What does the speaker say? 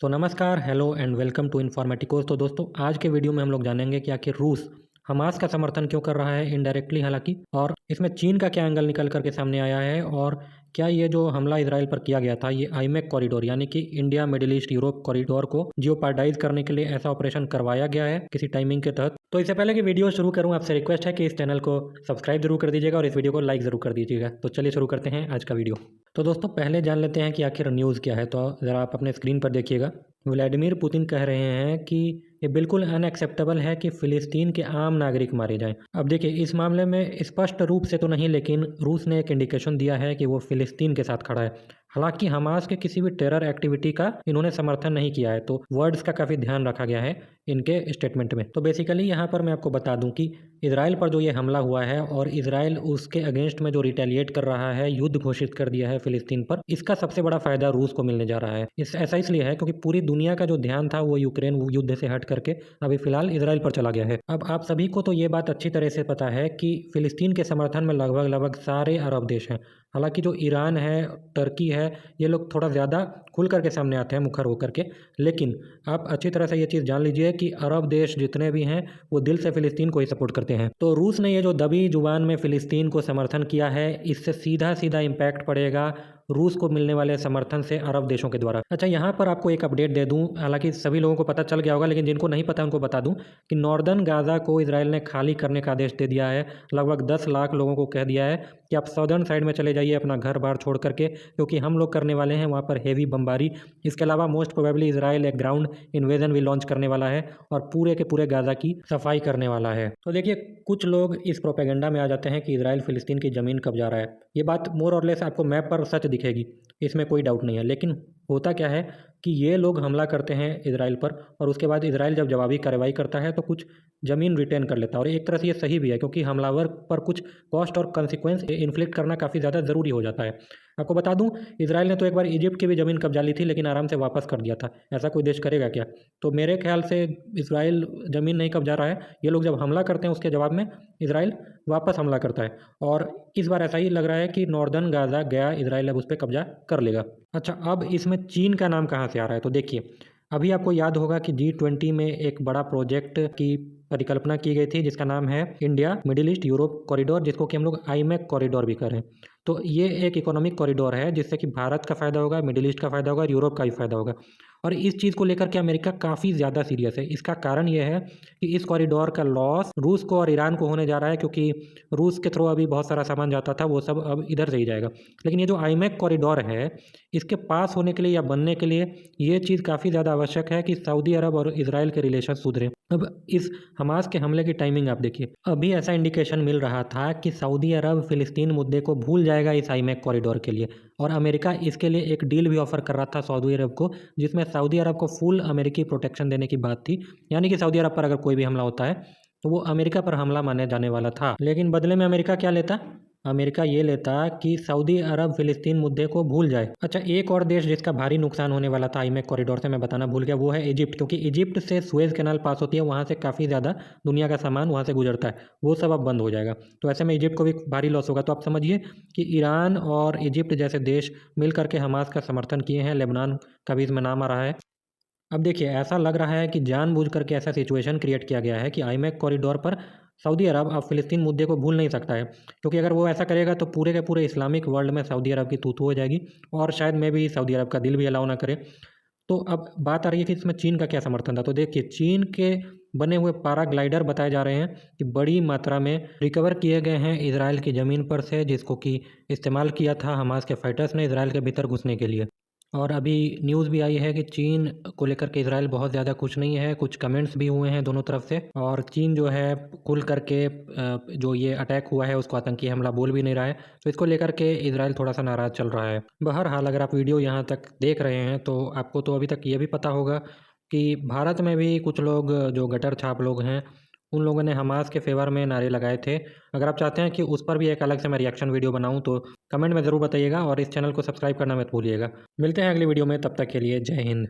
नमस्कार, hello and welcome to इन्फॉर्मेटिकोस। तो दोस्तों, आज के वीडियो में हम लोग जानेंगे कि आखिर रूस हमास का समर्थन क्यों कर रहा है इनडायरेक्टली, हालांकि, और इसमें चीन का क्या एंगल निकल करके सामने आया है, और क्या ये जो हमला इसराइल पर किया गया था, ये आईमेक कॉरिडोर यानी कि India middle east Europe corridor को जियोपार्डाइज करने के लिए ऐसा ऑपरेशन करवाया गया है किसी टाइमिंग के तहत। तो इससे पहले कि वीडियो शुरू करूं, आपसे रिक्वेस्ट है कि इस चैनल को सब्सक्राइब जरूर कर दीजिएगा और इस वीडियो को लाइक ज़रूर कर दीजिएगा। तो चलिए शुरू करते हैं आज का वीडियो। तो दोस्तों, पहले जान लेते हैं कि आखिर न्यूज़ क्या है। तो ज़रा आप अपने स्क्रीन पर देखिएगा। व्लादिमीर पुतिन कह रहे हैं कि ये बिल्कुल अनएक्सेप्टेबल है कि फ़िलिस्तीन के आम नागरिक मारे जाएं। अब देखिए, इस मामले में स्पष्ट रूप से तो नहीं, लेकिन रूस ने एक इंडिकेशन दिया है कि वो फ़िलिस्तीन के साथ खड़ा है। हालांकि हमास के किसी भी टेरर एक्टिविटी का इन्होंने समर्थन नहीं किया है, तो वर्ड्स का काफ़ी ध्यान रखा गया है इनके स्टेटमेंट में। तो बेसिकली यहाँ पर मैं आपको बता दूं कि इसराइल पर जो ये हमला हुआ है और इसराइल उसके अगेंस्ट में जो रिटेलिएट कर रहा है, युद्ध घोषित कर दिया है फ़िलिस्तीन पर, इसका सबसे बड़ा फ़ायदा रूस को मिलने जा रहा है। ऐसा इसलिए है क्योंकि पूरी दुनिया का जो ध्यान था वो यूक्रेन युद्ध से हट करके अभी फ़िलहाल इसराइल पर चला गया है। अब आप सभी को तो ये बात अच्छी तरह से पता है कि फ़िलिस्तीन के समर्थन में लगभग सारे अरब देश हैं। हालांकि जो ईरान है, टर्की है, ये लोग थोड़ा ज़्यादा खुल करके सामने आते हैं मुखर होकर के। लेकिन आप अच्छी तरह से ये चीज़ जान लीजिए कि अरब देश जितने भी हैं वो दिल से फ़िलिस्तीन को ही सपोर्ट करते हैं। तो रूस ने ये जो दबी जुबान में फ़िलिस्तीन को समर्थन किया है, इससे सीधा सीधा इम्पैक्ट पड़ेगा रूस को मिलने वाले समर्थन से अरब देशों के द्वारा। अच्छा, यहाँ पर आपको एक अपडेट दे दूँ, हालांकि सभी लोगों को पता चल गया होगा, लेकिन जिनको नहीं पता उनको बता दूँ कि नॉर्दर्न गाज़ा को इसराइल ने खाली करने का आदेश दे दिया है। लगभग 10 लाख लोगों को कह दिया है कि आप सदर्न साइड में चले जाइए अपना घर बार छोड़ करके, क्योंकि हम लोग करने वाले हैं वहाँ पर हेवी बमबारी। इसके अलावा मोस्ट प्रोबेबली इसराइल एक ग्राउंड इन्वेजन भी लॉन्च करने वाला है और पूरे के पूरे गाज़ा की सफाई करने वाला है। तो देखिए, कुछ लोग इस प्रोपेगेंडा में आ जाते हैं कि इसराइल फ़िलिस्तीन की ज़मीन कब्जा रहा है। ये बात मोर और लेस आपको मैप पर सच दिखेगी, इसमें कोई डाउट नहीं है। लेकिन होता क्या है कि ये लोग हमला करते हैं इसराइल पर, और उसके बाद इसराइल जब जवाबी कार्रवाई करता है तो कुछ ज़मीन रिटेन कर लेता है। और एक तरह से ये सही भी है, क्योंकि हमलावर पर कुछ कॉस्ट और कंसिक्वेंस इन्फ्लिक्ट करना काफ़ी ज़्यादा ज़रूरी हो जाता है। आपको बता दूं, इसराइल ने तो एक बार इजिप्ट की भी ज़मीन कब्जा ली थी, लेकिन आराम से वापस कर दिया था। ऐसा कोई देश करेगा क्या? तो मेरे ख्याल से इसराइल ज़मीन नहीं कब्जा रहा है। ये लोग जब हमला करते हैं उसके जवाब में इसराइल वापस हमला करता है, और इस बार ऐसा ही लग रहा है कि नॉर्दर्न गाज़ा गया इसराइल अब उस पर कब्जा कर लेगा। अच्छा, अब इसमें चीन का नाम कहाँ से आ रहा है? तो देखिए, अभी आपको याद होगा कि G20 में एक बड़ा प्रोजेक्ट की परिकल्पना की गई थी जिसका नाम है India middle east Europe corridor, जिसको कि हम लोग आईमेक कॉरिडोर भी करें। तो ये एक इकोनॉमिक कॉरिडोर है जिससे कि भारत का फ़ायदा होगा, मिडिल ईस्ट का फ़ायदा होगा और यूरोप का भी फ़ायदा होगा। और इस चीज़ को लेकर के अमेरिका काफ़ी ज़्यादा सीरियस है। इसका कारण ये है कि इस कॉरिडोर का लॉस रूस को और ईरान को होने जा रहा है, क्योंकि रूस के थ्रू अभी बहुत सारा सामान जाता था, वो सब अब इधर से ही जाएगा। लेकिन ये जो आईमेक कॉरिडोर है, इसके पास होने के लिए या बनने के लिए ये चीज़ काफ़ी ज़्यादा आवश्यक है कि सऊदी अरब और इसराइल के रिलेशन सुधरे। अब इस हमास के हमले की टाइमिंग आप देखिए, अभी ऐसा इंडिकेशन मिल रहा था कि सऊदी अरब फ़िलिस्तीन मुद्दे को भूल जाएगा इस आईमेक कॉरिडोर के लिए, और अमेरिका इसके लिए एक डील भी ऑफर कर रहा था सऊदी अरब को, जिसमें सऊदी अरब को फुल अमेरिकी प्रोटेक्शन देने की बात थी। यानी कि सऊदी अरब पर अगर कोई भी हमला होता है तो वो अमेरिका पर हमला माने जाने वाला था। लेकिन बदले में अमेरिका क्या लेता? अमेरिका ये लेता कि सऊदी अरब फ़िलिस्तीन मुद्दे को भूल जाए। अच्छा, एक और देश जिसका भारी नुकसान होने वाला था आईमेक कॉरिडोर से, मैं बताना भूल गया, वो है इजिप्ट। क्योंकि इजिप्ट से सुएज़ कैनाल पास होती है, वहाँ से काफ़ी ज़्यादा दुनिया का सामान वहाँ से गुजरता है, वो सब अब बंद हो जाएगा। तो ऐसे में इजिप्ट को भी भारी लॉस होगा। तो आप समझिए कि ईरान और इजिप्ट जैसे देश मिल करके हमास का समर्थन किए हैं। लेबनान का भी इसमें नाम आ रहा है। अब देखिए, ऐसा लग रहा है कि जानबूझ करके ऐसा सिचुएशन क्रिएट किया गया है कि आईमेक कॉरिडोर पर सऊदी अरब अब फ़िलिस्तीन मुद्दे को भूल नहीं सकता है, क्योंकि अगर वो ऐसा करेगा तो पूरे के पूरे इस्लामिक वर्ल्ड में सऊदी अरब की तू-तू हो जाएगी, और शायद में भी सऊदी अरब का दिल भी अलाउ ना करे। तो अब बात आ रही है कि इसमें चीन का क्या समर्थन था। तो देखिए, चीन के बने हुए पैराग्लाइडर बताए जा रहे हैं कि बड़ी मात्रा में रिकवर किए गए हैं इसराइल की ज़मीन पर से, जिसको कि इस्तेमाल किया था हमास के फाइटर्स ने इसराइल के भीतर घुसने के लिए। और अभी न्यूज़ भी आई है कि चीन को लेकर के इसराइल बहुत ज़्यादा खुश नहीं है, कुछ कमेंट्स भी हुए हैं दोनों तरफ से, और चीन जो है खुल करके जो ये अटैक हुआ है उसको आतंकी हमला बोल भी नहीं रहा है। तो इसको लेकर के इसराइल थोड़ा सा नाराज़ चल रहा है। बहरहाल, अगर आप वीडियो यहाँ तक देख रहे हैं तो आपको तो अभी तक ये भी पता होगा कि भारत में भी कुछ लोग जो गटर छाप लोग हैं, उन लोगों ने हमास के फेवर में नारे लगाए थे। अगर आप चाहते हैं कि उस पर भी एक अलग से मैं रिएक्शन वीडियो बनाऊं तो कमेंट में ज़रूर बताइएगा, और इस चैनल को सब्सक्राइब करना मत भूलिएगा। मिलते हैं अगली वीडियो में, तब तक के लिए जय हिंद।